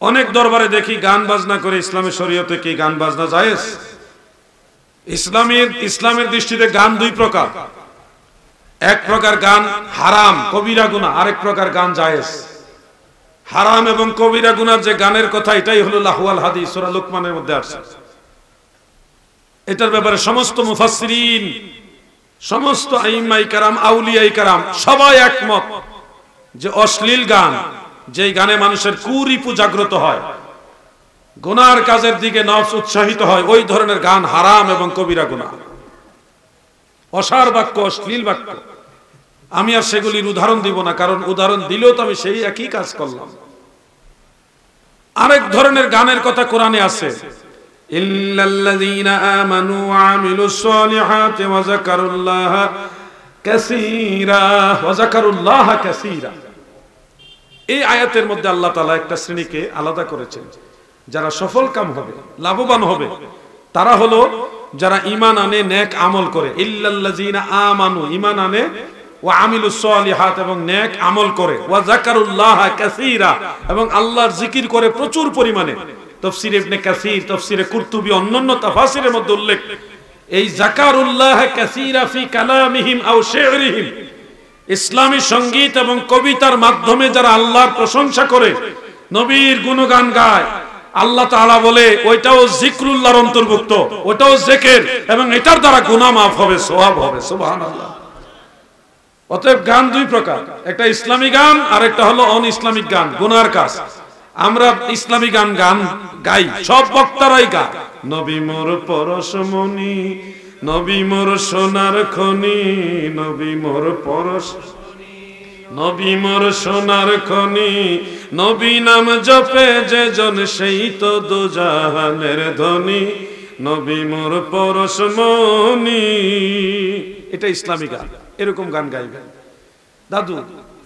অনেক দরবারে দেখি গান বাজনা করে। ইসলামের শরীয়তে কি গান বাজনা জায়েজ? ইসলামের দৃষ্টিতে গান দুই প্রকার। এক প্রকার গান হারাম, কবিরা গুনাহ, আরেক প্রকার গান জায়েজ। হারাম এবং কবিরা গুনার যে গানের কথা, এটাই হলো লাহওয়াল হাদিস, সূরা লুকমানের মধ্যে আছে। এটার ব্যাপারে সমস্ত মুফাসসিরিন, সমস্ত আইম্মায়ে কেরাম, আউলিয়ায়ে কেরাম সবাই একমত যে অশ্লীল গান, যেই গানে মানুষের কুরিপু জাগ্রত হয়, গুনার কাজের দিকে নফস উৎসাহিত হয়, ওই ধরনের গান হারাম এবং কবিরা গুনাহ। অসার বাক্য, অশ্লীল বাক্য। আমি আর সেগুলির উদাহরণ দিব না, কারণ উদাহরণ দিলেও তো আমি সেই একই কাজ করলাম। আরেক ধরনের গানের কথা কোরআনে আছে, ইল্লাল্লাযীনা আমানু ওয়া আমিলুস সলিহাতি ওয়া যাকারুল্লাহা কাসীরা ওয়া যাকারুল্লাহা কাসীরা। এই আয়াতের মধ্যে আল্লাহ তাআলা একটা শ্রেণীকে আলাদা করেছেন, যারা সফলকাম হবে, লাভবান হবে, তারা হলো যারা ঈমান আনে, নেক আমল করে। ইল্লাল্লাযীনা আমানু, ঈমান আনে, ওয়া আমিলুস সলিহাত, এবং নেক আমল করে, ওয়া যাকারুল্লাহা কাসীরা, এবং আল্লাহর জিকির করে প্রচুর পরিমাণে। তাফসীর ইবনে কাসীর, তাফসীরে কুরতুবী, অন্যান্য তাফাসিরের মধ্যে উল্লেখ, এই যাকারুল্লাহা কাসীরা ফি কালামিহিম আও শি'রিহিম, ইসলামী সঙ্গীত এবং কবিতার মাধ্যমে যারা আল্লাহর প্রশংসা করে, নবীর গুণগান গায়, আল্লাহ তাআলা বলে ওইটাও জিকরুল্লাহর অন্তর্ভুক্ত, ওটাও জিকির, এবং এটার দ্বারা গুনাহ মাফ হবে, সওয়াব হবে। সুবহানাল্লাহ। অতএব গান দুই প্রকার, একটা ইসলামী গান আর একটা হলো অন ইসলামিক গান, গুনার কাজ। আমরা ইসলামী গান গাই, সব বক্তারাই গায়, নবী মোর পরশমণি, নবী মোর সোনার খনি, নবী মোর পরশ, নবী মোর সোনার খনি, নবী নাম জপে যে জন সেই তো দুজাহানের ধনী, নবী মোর পরশমণি। এটা ইসলামী গান, এরকম গান গাইবেন। দাদু,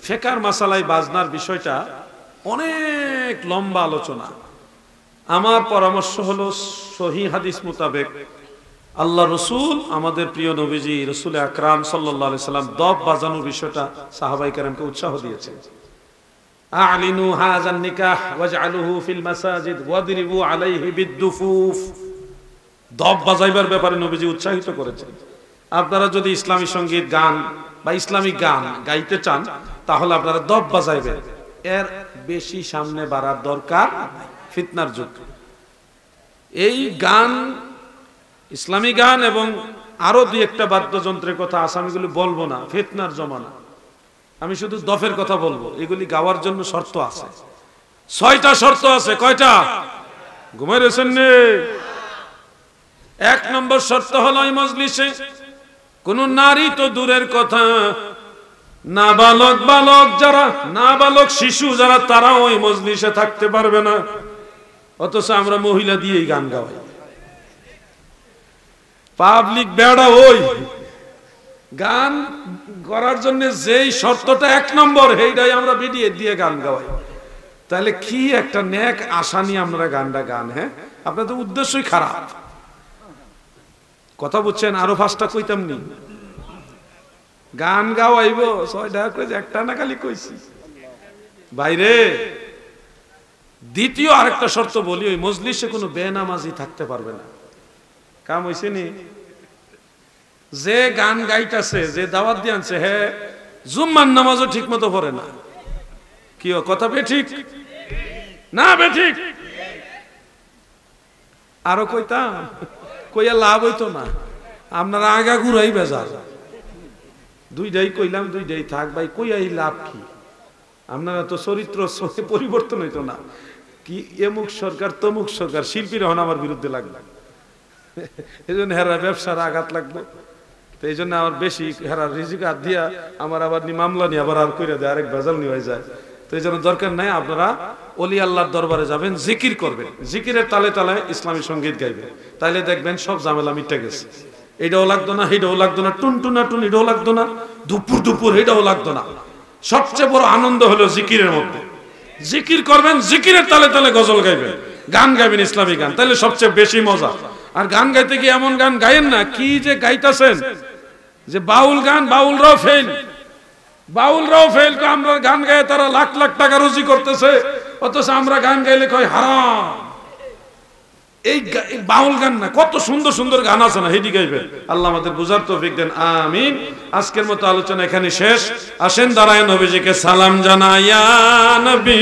ফিকহের মাসালায় বাজনার বিষয়টা অনেক লম্বা আলোচনা। আমার পরামর্শ হলো সহিহ হাদিস মোতাবেক আল্লাহ রসুল, আমাদের প্রিয় নবীজি রসুল আকরাম সাল্লাল্লাহু আলাইহি সাল্লাম দব বাজানোর বিষয়টা সাহাবায়ে কেরামকে উৎসাহ দিয়েছেন। আ'লিনু হাযান নিকাহ ওয়াজআলুহু ফিল মাসাজিদ ওয়াদরিবু আলাইহি বিদ্দুফুফ। দব বাজাইবার ব্যাপারে নবীজি উৎসাহিত করেছেন। আপনারা যদি ইসলামী সঙ্গীত গান বা ইসলামিক গান গাইতে চান, তাহলে আপনারা দব বাজাইবেন। এর বেশি সামনে বাড়ার দরকার নাই, ফিতনার যুগ। এই গান, ইসলামী গান এবং আরো দুই একটা বাদ্যযন্ত্রের কথা আসামিগুলি বলবো না, ফিতনার জমানা। আমি শুধু দফের কথা বলবো। এগুলি গাওয়ার জন্য শর্ত আছে, 6টা শর্ত আছে। কয়টা? ঘুমাই রয়েছেন নে? 1 নম্বর শর্ত হলো এই মজলিসে কোন নারী তো দূরের কথা, নাবালক, বালক যারা, নাবালক শিশু যারা, তারা ওই মজলিসে থাকতে পারবে না। অথচ আমরা মহিলা দিয়েই গান গাওয়াই। পাবলিক বেড়া ওই গান করার জন্য যেই শর্তটা 1 নম্বর, সেইটাই আমরা ভিডিও দিয়ে গান গাওয়াই। তাহলে কি একটা নেক আশা নিয়ে আমরা গানটা গান? হ্যাঁ, আপনাদের উদ্দেশ্যই খারাপ। কথা বুঝছেন? আরো 5টা কইতাম নি, গান গাওয়াইব 6টা কইছে, একটা না খালি কইছি বাইরে। দ্বিতীয় আরেকটা শর্ত বলি, ওই মজলিসে কোনো বেনামাজি থাকতে পারবে না। কাম হইছে নি? যে গান গাইতেছে, যে দাওয়াত দিয়ে আনছে, হ্যাঁ জুম্মার নামাজও ঠিক মতো পড়ে না। কি কথা বেঠিক না? বেঠিক। আরো কইতাম, কইয়া লাভ হইতো না, আপনারা আগা ঘুরাই বেজার। 2টাই কইলাম, 2টাই থাক ভাই, কইয়াই লাভ কি? আপনারা তো চরিত্র পরিবর্তন হইতো না। কি এমুক সরকার তমুক সরকার, শিল্পীরা হন আমার বিরুদ্ধে লাগলো, এই জন্য হেরা ব্যবসার আঘাত লাগলো। তো এই জন্য আমার বেশি হেরার রিজিক হাত দিয়া আমার আবার মামলা নিয়ে আবার আর কইরা দেয়, আরেক ভেজাল নিয়ে হয়ে যায়। তো এই জন্য দরকার নাই, আপনারা অলি আল্লাহর দরবারে যাবেন, জিকির করবেন, জিকিরের তালে তালে ইসলামী সঙ্গীত গাইবেন, তাইলে দেখবেন সব ঝামেলা মিটে গেছে। এটাও লাগতো না, এটাও লাগতো না, টুনটুনা টুন এটাও লাগতো না, দুপুর দুপুর এটাও লাগতো না। সবচেয়ে বড় আনন্দ হলো জিকিরের মধ্যে। জিকির করবেন, জিকিরের তালে তালে গজল গাইবেন, গান গাইবেন, ইসলামী গান, তাহলে সবচেয়ে বেশি মজা। আর গান গাইতে গিয়ে এমন গান গায়েন না, কি যে গাইতেছেন, যে বাউল গান, বাউলরাও ফেল, বাউলরাও ফেল। আমরা গান গায়ে তারা লাখ লাখ টাকা রুজি করতেছে, অথচ আমরা গান গাইলে কয় হারাম। এই বাউল গান না, কত সুন্দর সুন্দর গান আছে না, হেডি গাইবেন। আল্লাহ আমাদের বুঝার তৌফিক দেন, আমিন। আজকের মতো আলোচনা এখানে শেষ। আসেন দাঁড়ায় নবীজিকে সালাম জানাইয়া নবী